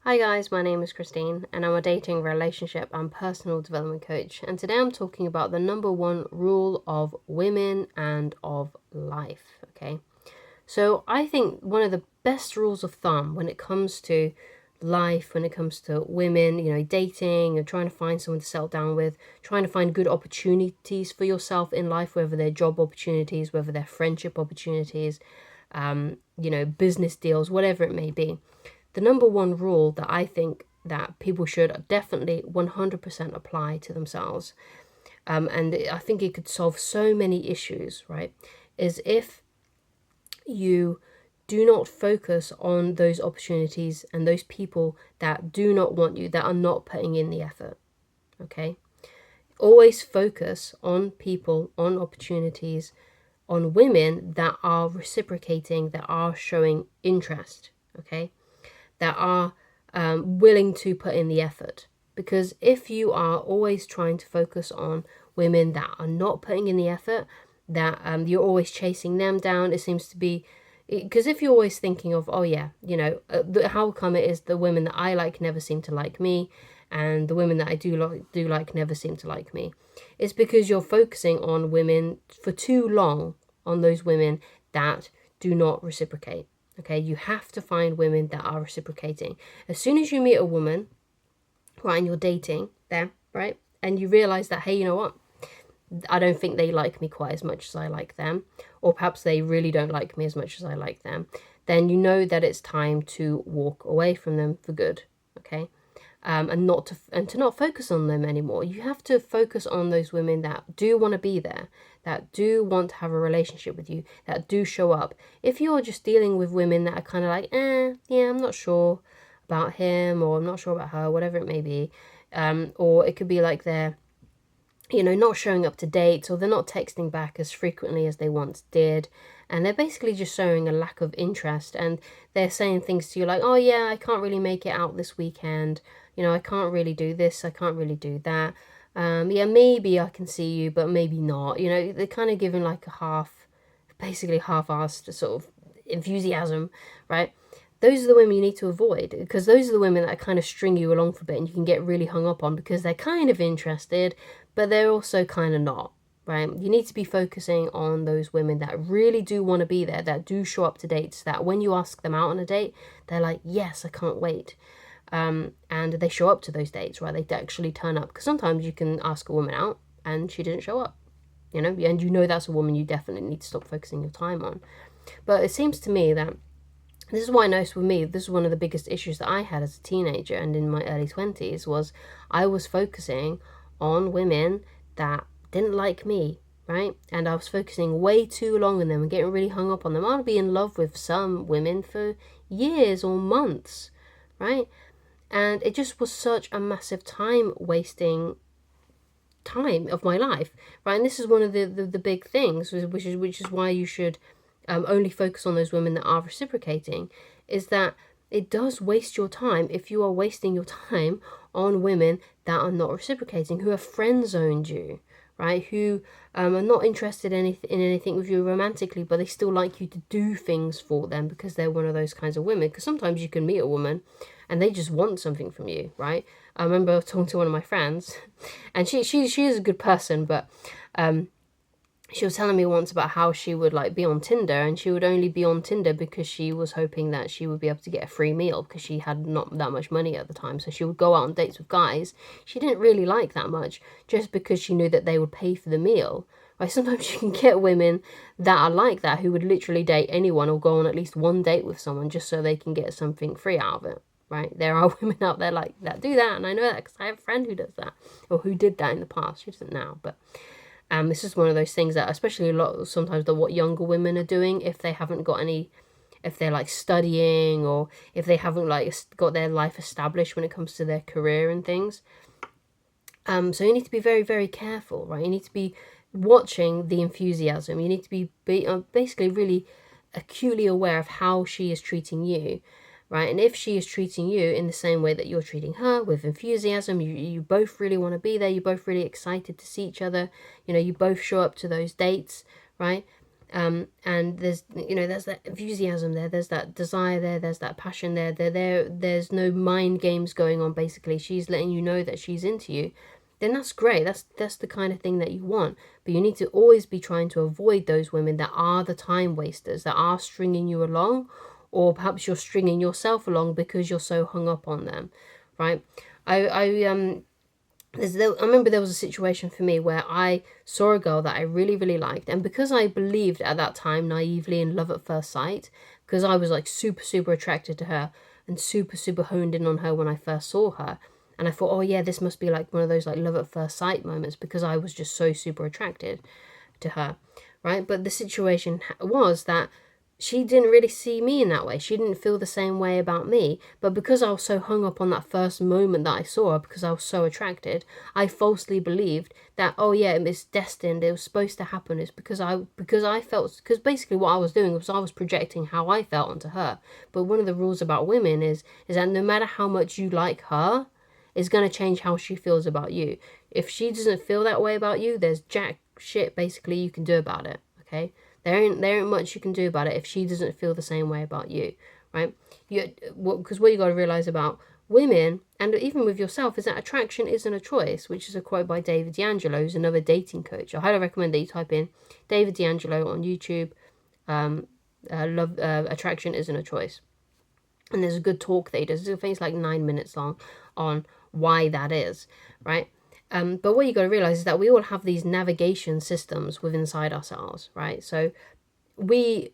Hi guys, my name is Christine and I'm a dating, relationship and personal development coach, and today I'm talking about the number one rule of women and of life. Okay, so I think one of the best rules of thumb when it comes to life, when it comes to women, dating and trying to find someone to settle down with, trying to find good opportunities for yourself in life, whether they're job opportunities, whether they're friendship opportunities, business deals, whatever it may be. The number one rule that I think that people should definitely 100% apply to themselves, and I think it could solve so many issues, right, is if you do not focus on those opportunities and those people that do not want you, that are not putting in the effort, okay? Always focus on people, on opportunities, on women that are reciprocating, that are showing interest, okay? That are willing to put in the effort. Because if you are always trying to focus on women that are not putting in the effort, that you're always chasing them down, it seems to be, because if you're always thinking of, oh yeah, how come it is the women that I like never seem to like me, and the women that I do like never seem to like me, it's because you're focusing on women for too long, on those women that do not reciprocate. Okay, you have to find women that are reciprocating. As soon as you meet a woman, right, and you're dating them, right, and you realize that, hey, you know what, I don't think they like me quite as much as I like them, or perhaps they really don't like me as much as I like them, then you know that it's time to walk away from them for good, okay? And to not focus on them anymore. You have to focus on those women that do want to be there, that do want to have a relationship with you, that do show up. If you're just dealing with women that are kind of like, yeah, I'm not sure about him, or I'm not sure about her, whatever it may be, or it could be like they're not showing up to dates, or they're not texting back as frequently as they once did, and they're basically just showing a lack of interest, and they're saying things to you like, oh yeah, I can't really make it out this weekend, I can't really do this, I can't really do that, yeah, maybe I can see you, but maybe not, they're kind of giving like basically half-assed sort of enthusiasm, right? Those are the women you need to avoid, because those are the women that kind of string you along for a bit and you can get really hung up on because they're kind of interested, but they're also kind of not, right? You need to be focusing on those women that really do want to be there, that do show up to dates, that when you ask them out on a date, they're like, yes, I can't wait. And they show up to those dates, right? They actually turn up, because sometimes you can ask a woman out and she didn't show up, and that's a woman you definitely need to stop focusing your time on. But it seems to me that this is why I noticed with me, this is one of the biggest issues that I had as a teenager and in my early 20s, was I was focusing on women that didn't like me, right? And I was focusing way too long on them and getting really hung up on them. I'd be in love with some women for years or months, right? And it just was such a massive wasting time of my life, right? And this is one of the big things, which is why you should only focus on those women that are reciprocating, is that it does waste your time if you are wasting your time on women that are not reciprocating, who have friend zoned you, right? Who are not interested in anything with you romantically, but they still like you to do things for them because they're one of those kinds of women. Because sometimes you can meet a woman and they just want something from you, right? I remember talking to one of my friends, and she is a good person, but she was telling me once about how she would like be on Tinder, and she would only be on Tinder because she was hoping that she would be able to get a free meal, because she had not that much money at the time. So she would go out on dates with guys she didn't really like that much, just because she knew that they would pay for the meal. Right? Sometimes you can get women that are like that, who would literally date anyone or go on at least one date with someone just so they can get something free out of it. Right? There are women out there like that do that, and I know that because I have a friend who does that, or who did that in the past. She doesn't now, but this is one of those things that, especially sometimes what younger women are doing, if they haven't got any, if they're like studying, or if they haven't like got their life established when it comes to their career and things. So you need to be very, very careful, right? You need to be watching the enthusiasm. You need to be basically really acutely aware of how she is treating you, right? And if she is treating you in the same way that you're treating her, with enthusiasm, you both really want to be there, you're both really excited to see each other, you both show up to those dates, right? And there's there's that enthusiasm there, there's that desire there, there's that passion there's no mind games going on. Basically, she's letting you know that she's into you. Then that's great. That's the kind of thing that you want. But you need to always be trying to avoid those women that are the time wasters, that are stringing you along, or perhaps you're stringing yourself along because you're so hung up on them, right? I remember there was a situation for me where I saw a girl that I really, really liked. And because I believed at that time naively in love at first sight, because I was like super, super attracted to her and super, super honed in on her when I first saw her. And I thought, oh yeah, this must be like one of those like love at first sight moments, because I was just so super attracted to her, right? But the situation was that she didn't really see me in that way. She didn't feel the same way about me. But because I was so hung up on that first moment that I saw her, because I was so attracted, I falsely believed that, oh yeah, it's destined, it was supposed to happen. It's because I felt, because basically what I was doing was I was projecting how I felt onto her. But one of the rules about women is that no matter how much you like her, it's going to change how she feels about you. If she doesn't feel that way about you, there's jack shit basically you can do about it, okay? There ain't much you can do about it if she doesn't feel the same way about you, right? Because what you got to realize about women, and even with yourself, is that attraction isn't a choice, which is a quote by David D'Angelo, who's another dating coach. I highly recommend that you type in David D'Angelo on YouTube. Attraction isn't a choice. And there's a good talk that he does. I think it's like 9 minutes long on why that is, right? But what you got to realize is that we all have these navigation systems within inside ourselves, right? So we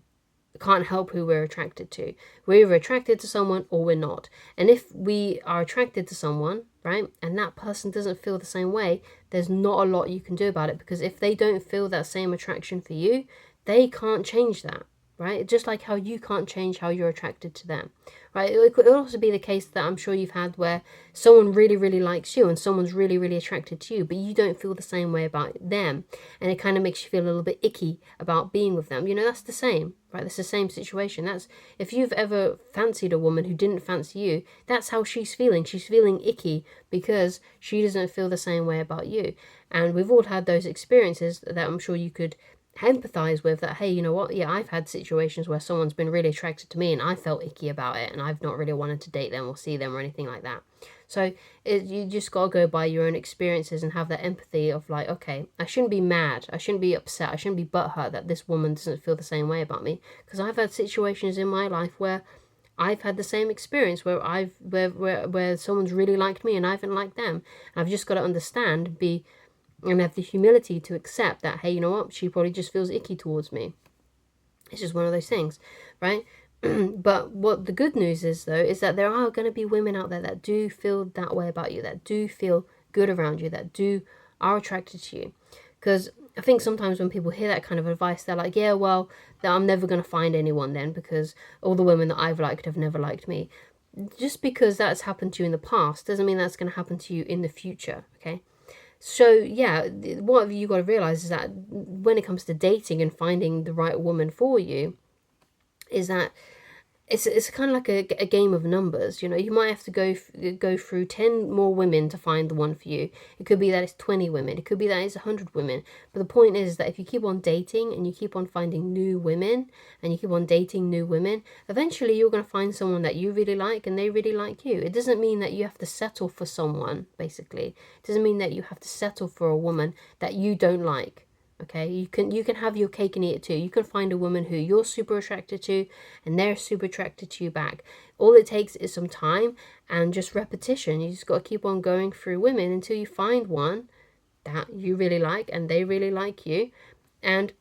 can't help who we're attracted to. We're either attracted to someone or we're not. And if we are attracted to someone, right, and that person doesn't feel the same way, there's not a lot you can do about it, because if they don't feel that same attraction for you, they can't change that, right? Just like how you can't change how you're attracted to them, right? It could also be the case that I'm sure you've had where someone really, really likes you and someone's really, really attracted to you, but you don't feel the same way about them. And it kind of makes you feel a little bit icky about being with them. That's the same, right? That's the same situation. That's, if you've ever fancied a woman who didn't fancy you, that's how she's feeling. She's feeling icky because she doesn't feel the same way about you. And we've all had those experiences that I'm sure you could empathize with, that hey, you know what, yeah, I've had situations where someone's been really attracted to me and I felt icky about it, and I've not really wanted to date them or see them or anything like that. So you just gotta go by your own experiences and have that empathy of like, okay, I shouldn't be mad, I shouldn't be upset, I shouldn't be butthurt that this woman doesn't feel the same way about me, because I've had situations in my life where I've had the same experience where where someone's really liked me and I haven't liked them. And I've just got to understand, and have the humility to accept that, hey, you know what, she probably just feels icky towards me. It's just one of those things, right? But what the good news is, though, is that there are going to be women out there that do feel that way about you, that do feel good around you, that are attracted to you. Because I think sometimes when people hear that kind of advice, they're like, yeah, well, I'm never going to find anyone then, because all the women that I've liked have never liked me. Just because that's happened to you in the past doesn't mean that's going to happen to you in the future, okay? So yeah, what you got to realize is that when it comes to dating and finding the right woman for you, is that it's kind of like a game of numbers. You might have to go through 10 more women to find the one for you. It could be that it's 20 women. It could be that it's 100 women. But the point is that if you keep on dating and you keep on finding new women and you keep on dating new women, eventually you're going to find someone that you really like and they really like you. It doesn't mean that you have to settle for someone, basically. It doesn't mean that you have to settle for a woman that you don't like. Okay, you can have your cake and eat it too. You can find a woman who you're super attracted to and they're super attracted to you back. All it takes is some time and just repetition. You just got to keep on going through women until you find one that you really like and they really like you. And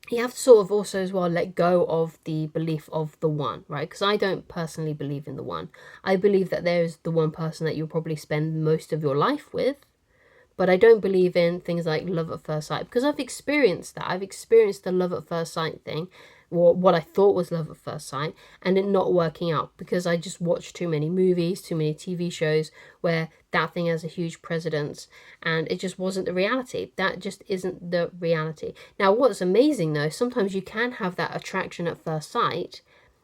you have to sort of also as well let go of the belief of the one, right? Because I don't personally believe in the one. I believe that there's the one person that you'll probably spend most of your life with. But I don't believe in things like love at first sight, because I've experienced that. I've experienced the love at first sight thing, or what I thought was love at first sight, and it not working out because I just watched too many movies, too many TV shows where that thing has a huge precedence, and it just wasn't the reality. That just isn't the reality. Now, what's amazing though, sometimes you can have that attraction at first sight,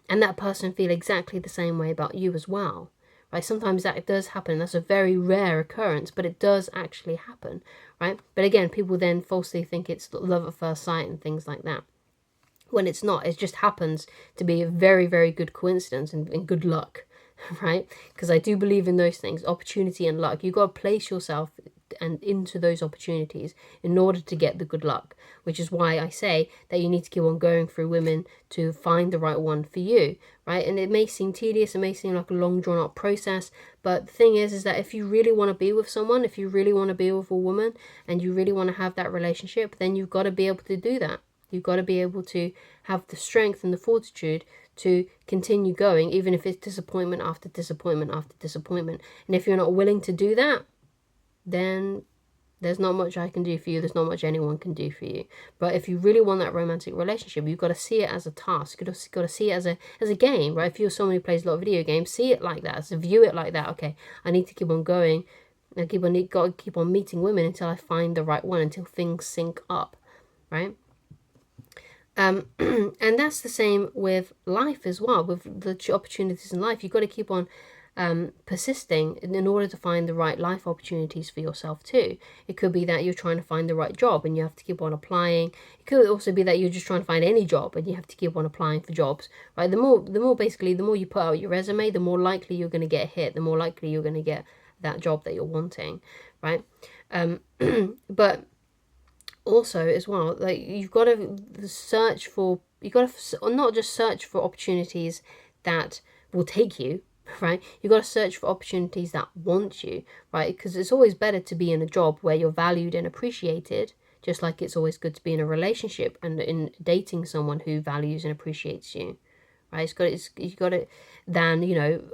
and that person feel exactly the same way about you as well. Right, sometimes that does happen. That's a very rare occurrence, but it does actually happen, right? But again, people then falsely think it's love at first sight and things like that. when it's not. It just happens to be a very, very good coincidence and good luck, right? Because I do believe in those things, opportunity and luck. You got to place yourself and into those opportunities in order to get the good luck, which is why I say that you need to keep on going through women to find the right one for you, right? And it may seem tedious, it may seem like a long drawn out process, but the thing is that if you really want to be with someone, if you really want to be with a woman and you really want to have that relationship, then you've got to be able to do that. You've got to be able to have the strength and the fortitude to continue going, even if it's disappointment after disappointment after disappointment. And if you're not willing to do that, then there's not much I can do for you. There's not much anyone can do for you. But if you really want that romantic relationship, you've got to see it as a task. You've got to see it as a game, right? If you're someone who plays a lot of video games, see it like that. So view it like that. Okay, I need to keep on going. I got to keep on meeting women until I find the right one, until things sync up, right? And that's the same with life as well, with the opportunities in life. You've got to keep on persisting in order to find the right life opportunities for yourself too. It could be that you're trying to find the right job and you have to keep on applying. It could also be that you're just trying to find any job and you have to keep on applying for jobs, right? The more you put out your resume, the more likely you're going to get hit, the more likely you're going to get that job that you're wanting, right? But also as well, like you've got to not just search for opportunities that will take you, right? You've got to search for opportunities that want you, right? Because it's always better to be in a job where you're valued and appreciated, just like it's always good to be in a relationship and in dating someone who values and appreciates you, right? You've got it than,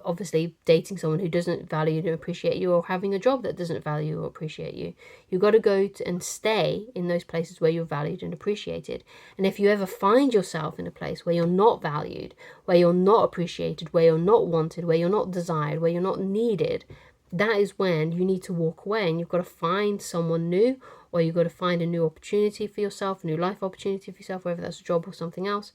obviously dating someone who doesn't value and appreciate you, or having a job that doesn't value or appreciate you. You've got to go and stay in those places where you're valued and appreciated. And if you ever find yourself in a place where you're not valued, where you're not appreciated, where you're not wanted, where you're not desired, where you're not needed, that is when you need to walk away, and you've got to find someone new, or you've got to find a new opportunity for yourself, a new life opportunity for yourself, whether that's a job or something else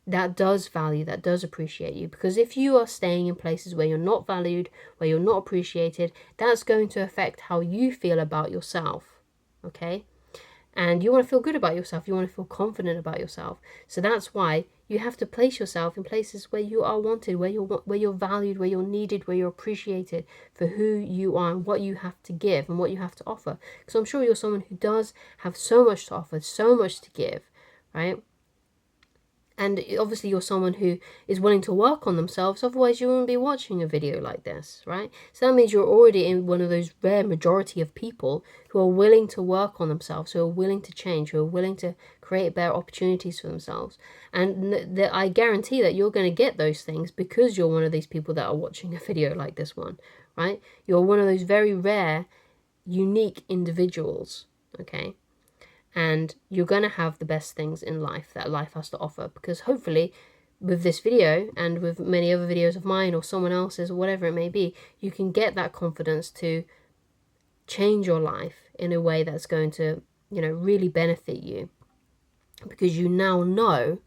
that does value, that does appreciate you. Because if you are staying in places where you're not valued, where you're not appreciated, that's going to affect how you feel about yourself, okay? And you want to feel good about yourself, you want to feel confident about yourself. So that's why you have to place yourself in places where you are wanted, where you're valued, where you're needed, where you're appreciated for who you are and what you have to give and what you have to offer. Because I'm sure you're someone who does have so much to offer, so much to give, right? And obviously you're someone who is willing to work on themselves, otherwise you wouldn't be watching a video like this, right? So that means you're already in one of those rare majority of people who are willing to work on themselves, who are willing to change, who are willing to create better opportunities for themselves. And I guarantee that you're going to get those things because you're one of these people that are watching a video like this one, right? You're one of those very rare, unique individuals, okay? And you're going to have the best things in life that life has to offer, because hopefully with this video and with many other videos of mine or someone else's or whatever it may be, you can get that confidence to change your life in a way that's going to, really benefit you, because you now know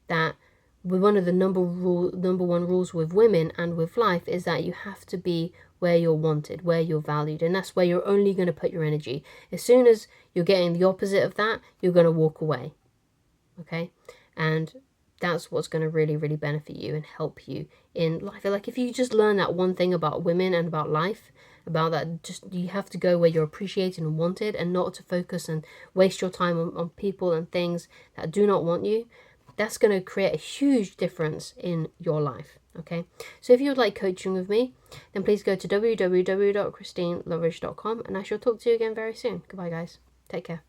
that one of the number one rules with women and with life is that you have to be where you're wanted, where you're valued, and that's where you're only going to put your energy. As soon as you're getting the opposite of that, you're going to walk away, okay? And that's what's going to really, really benefit you and help you in life. Like if you just learn that one thing about women and about life, about that, just you have to go where you're appreciated and wanted, and not to focus and waste your time on people and things that do not want you. That's going to create a huge difference in your life, okay? So if you would like coaching with me, then please go to www.christineloveridge.com, and I shall talk to you again very soon. Goodbye, guys. Take care.